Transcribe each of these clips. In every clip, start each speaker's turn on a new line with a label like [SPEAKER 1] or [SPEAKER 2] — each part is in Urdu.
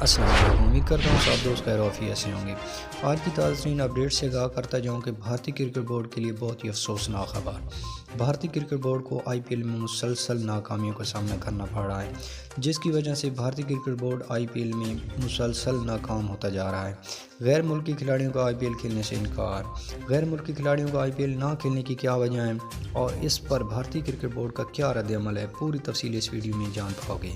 [SPEAKER 1] السلام علیکم، امید کرتا ہوں سب دوست خیر وافیت سے ہوں گے۔ آج کی تازہ ترین اپڈیٹ سے آگاہ کرتا جاؤں کہ بھارتی کرکٹ بورڈ کے لیے بہت ہی افسوسناک خبر۔ بھارتی کرکٹ بورڈ کو آئی پی ایل میں مسلسل ناکامیوں کا سامنا کرنا پڑ رہا ہے، جس کی وجہ سے بھارتی کرکٹ بورڈ آئی پی ایل میں مسلسل ناکام ہوتا جا رہا ہے۔ غیر ملکی کھلاڑیوں کا آئی پی ایل کھیلنے سے انکار۔ غیر ملکی کھلاڑیوں کا آئی پی ایل نہ کھیلنے کی کیا وجہ ہے اور اس پر بھارتی کرکٹ بورڈ کا کیا رد عمل ہے، پوری تفصیل اس ویڈیو میں جان پاؤ گے۔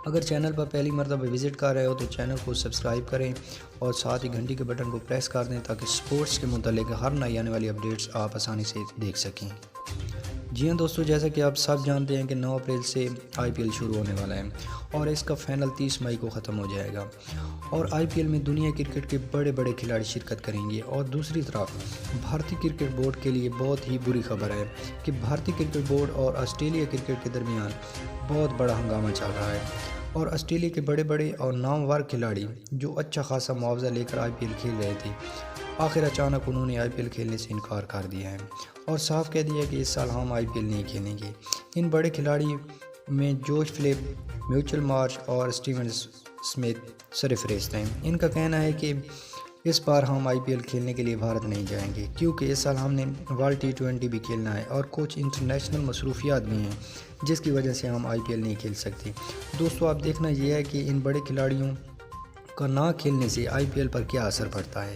[SPEAKER 1] اگر چینل پر پہلی مرتبہ وزٹ کر رہے ہو تو چینل کو سبسکرائب کریں اور ساتھ ہی گھنٹی کے بٹن کو پریس کر دیں تاکہ سپورٹس کے متعلق ہر نئی آنے والی اپڈیٹس آپ آسانی سے دیکھ سکیں۔ جی ہاں دوستو، جیسا کہ آپ سب جانتے ہیں کہ 9 اپریل سے آئی پی ایل شروع ہونے والا ہے اور اس کا فائنل 30 مئی کو ختم ہو جائے گا اور آئی پی ایل میں دنیا کرکٹ کے بڑے بڑے کھلاڑی شرکت کریں گے۔ اور دوسری طرف بھارتی کرکٹ بورڈ کے لیے بہت ہی بری خبر ہے کہ بھارتی کرکٹ بورڈ اور آسٹریلیا کرکٹ کے درمیان بہت بڑا ہنگامہ چل رہا ہے اور آسٹریلیا کے بڑے بڑے اور نامور کھلاڑی جو اچھا خاصا معاوضہ لے کر آئی پی ایل کھیل رہے تھے، آخر اچانک انہوں نے آئی پی ایل کھیلنے سے انکار کر دیا ہے اور صاف کہہ دیا کہ اس سال ہم آئی پی ایل نہیں کھیلیں گے۔ ان بڑے کھلاڑی میں جوش فلپ، میچل مارش اور اسٹیون اسمتھ سرفہرست ہیں۔ ان کا کہنا ہے کہ اس بار ہم آئی پی ایل کھیلنے کے لیے بھارت نہیں جائیں گے کیونکہ اس سال ہم نے ورلڈ T20 بھی کھیلنا ہے اور کچھ انٹرنیشنل مصروفیات بھی ہیں جس کی وجہ سے ہم آئی پی ایل نہیں کھیل سکتے۔ دوستو، اب دیکھنا یہ ہے کہ ان بڑے کھلاڑیوں کا نہ کھیلنے سے آئی پی ایل پر کیا اثر پڑتا ہے۔